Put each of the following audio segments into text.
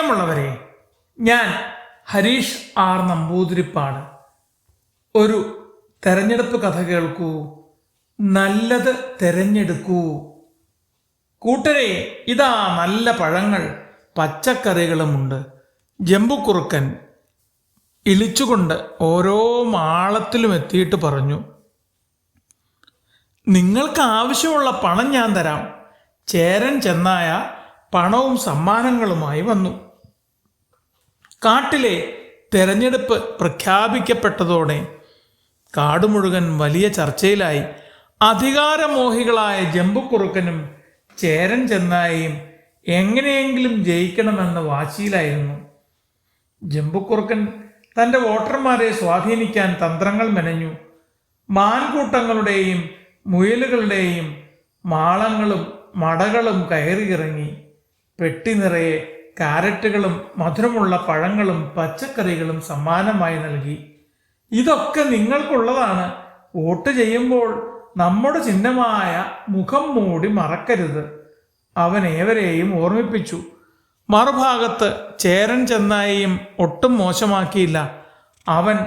പ്രിയമുള്ളവരെ, ഞാൻ ഹരീഷ് ആർ നമ്പൂതിരിപ്പാട്. ഒരു തെരഞ്ഞെടുപ്പ് കഥ കേൾക്കൂ, നല്ലത് തെരഞ്ഞെടുക്കൂ. കൂട്ടരെ, ഇതാ നല്ല പഴങ്ങൾ പച്ചക്കറികളുമുണ്ട്. ജമ്പുക്കുറുക്കൻ ഇളിച്ചുകൊണ്ട് ഓരോ മാളത്തിലും എത്തിയിട്ട് പറഞ്ഞു, നിങ്ങൾക്ക് ആവശ്യമുള്ള പണം ഞാൻ തരാം. ചേരൻ ചെന്നായ പണവും സമ്മാനങ്ങളുമായി വന്നു. കാട്ടിലെ തെരഞ്ഞെടുപ്പ് പ്രഖ്യാപിക്കപ്പെട്ടതോടെ കാട് മുഴുവൻ വലിയ ചർച്ചയിലായി. അധികാരമോഹികളായ ജമ്പുക്കുറുക്കനും ചേരൻ ചെന്നായയും എങ്ങനെയെങ്കിലും ജയിക്കണമെന്ന വാശിയിലായിരുന്നു. ജമ്പുക്കുറുക്കൻ തൻ്റെ വോട്ടർമാരെ സ്വാധീനിക്കാൻ തന്ത്രങ്ങൾ മെനഞ്ഞു. മാൻകൂട്ടങ്ങളുടെയും മുയലുകളുടെയും മാളങ്ങളും മടകളും കയറിയിറങ്ങി. പെട്ടി നിറയെ കാരറ്റുകളും മധുരമുള്ള പഴങ്ങളും പച്ചക്കറികളും സമ്മാനമായി നൽകി. ഇതൊക്കെ നിങ്ങൾക്കുള്ളതാണ്. വോട്ട് ചെയ്യുമ്പോൾ നമ്മുടെ ചിഹ്നമായ മുഖം മൂടി മറക്കരുത്, അവൻ ഏവരെയും ഓർമ്മിപ്പിച്ചു. മറുഭാഗത്ത് ചേരൻ ചെന്നായിയും ഒട്ടും മോശമാക്കിയില്ല. അവൻ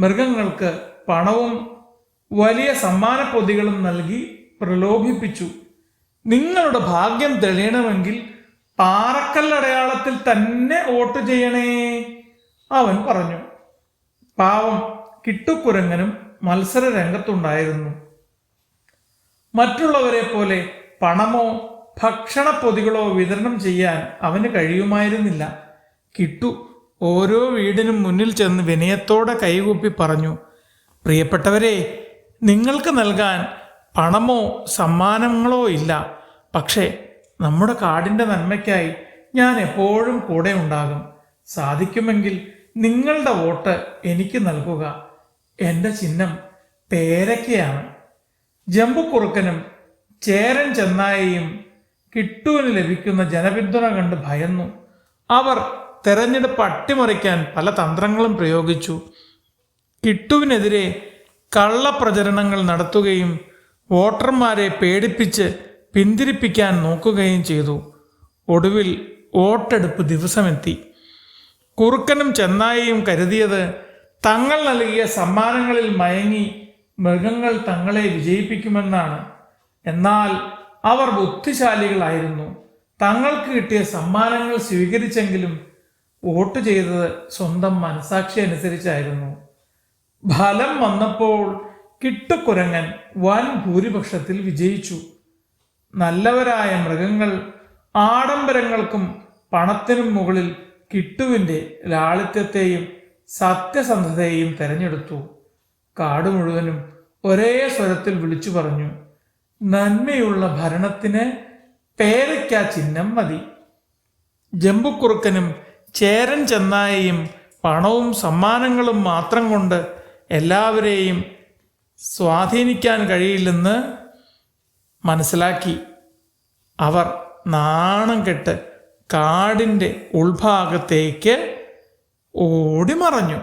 മൃഗങ്ങൾക്ക് പണവും വലിയ സമ്മാനപ്പൊതികളും നൽകി പ്രലോഭിപ്പിച്ചു. നിങ്ങളുടെ ഭാഗ്യം തെളിയണമെങ്കിൽ പാറക്കല്ലടയാളത്തിൽ തന്നെ വോട്ട് ചെയ്യണേ, അവൻ പറഞ്ഞു. പാവം കിട്ടുക്കുരങ്ങനും മത്സര രംഗത്തുണ്ടായിരുന്നു. മറ്റുള്ളവരെ പോലെ പണമോ ഭക്ഷണപ്പൊതികളോ വിതരണം ചെയ്യാൻ അവന് കഴിയുമായിരുന്നില്ല. കിട്ടു ഓരോ വീടിനും മുന്നിൽ ചെന്ന് വിനയത്തോടെ കൈകൂപ്പി പറഞ്ഞു, പ്രിയപ്പെട്ടവരെ, നിങ്ങൾക്ക് നൽകാൻ പണമോ സമ്മാനങ്ങളോ ഇല്ല. പക്ഷേ നമ്മുടെ കാടിൻ്റെ നന്മയ്ക്കായി ഞാൻ എപ്പോഴും കൂടെ ഉണ്ടാകും. സാധിക്കുമെങ്കിൽ നിങ്ങളുടെ വോട്ട് എനിക്ക് നൽകുക. എൻ്റെ ചിഹ്നം പേരയ്ക്കയാണ്. ജമ്പുക്കുറുക്കനും ചേരൻ ചെന്നായയും കിട്ടുവിന് ലഭിക്കുന്ന ജനപിന്തുണ കണ്ട് ഭയന്നു. അവർ തെരഞ്ഞെടുപ്പ് അട്ടിമറിക്കാൻ പല തന്ത്രങ്ങളും പ്രയോഗിച്ചു. കിട്ടുവിനെതിരെ കള്ളപ്രചരണങ്ങൾ നടത്തുകയും വോട്ടർമാരെ പേടിപ്പിച്ച് പിന്തിരിപ്പിക്കാൻ നോക്കുകയും ചെയ്തു. ഒടുവിൽ വോട്ടെടുപ്പ് ദിവസമെത്തി. കുറുക്കനും ചെന്നായയും കരുതിയത് തങ്ങൾ നൽകിയ സമ്മാനങ്ങളിൽ മയങ്ങി മൃഗങ്ങൾ തങ്ങളെ വിജയിപ്പിക്കുമെന്നാണ്. എന്നാൽ അവർ ബുദ്ധിശാലികളായിരുന്നു. തങ്ങൾക്ക് കിട്ടിയ സമ്മാനങ്ങൾ സ്വീകരിച്ചെങ്കിലും വോട്ട് ചെയ്തത് സ്വന്തം മനസാക്ഷി അനുസരിച്ചായിരുന്നു. ഫലം വന്നപ്പോൾ കിട്ടുക്കുരങ്ങൻ വൻ ഭൂരിപക്ഷത്തിൽ വിജയിച്ചു. നല്ലവരായ മൃഗങ്ങൾ ആഡംബരങ്ങൾക്കും പണത്തിനും മുകളിൽ കിട്ടുവിൻ്റെ ലാളിത്യത്തെയും സത്യസന്ധതയെയും തെരഞ്ഞെടുത്തു. കാട് മുഴുവനും ഒരേ സ്വരത്തിൽ വിളിച്ചു പറഞ്ഞു, നന്മയുള്ള ഭരണത്തിന് പേരയ്ക്ക ചിഹ്നം മതി. ജമ്പുക്കുറുക്കനും ചേരൻ ചെന്നായയും പണവും സമ്മാനങ്ങളും മാത്രം കൊണ്ട് എല്ലാവരെയും സ്വാധീനിക്കാൻ കഴിയില്ലെന്ന് മനസ്സിലാക്കി. അവർ നാണം കെട്ട് കാടിൻ്റെ ഉൾഭാഗത്തേക്ക് ഓടിമറഞ്ഞു.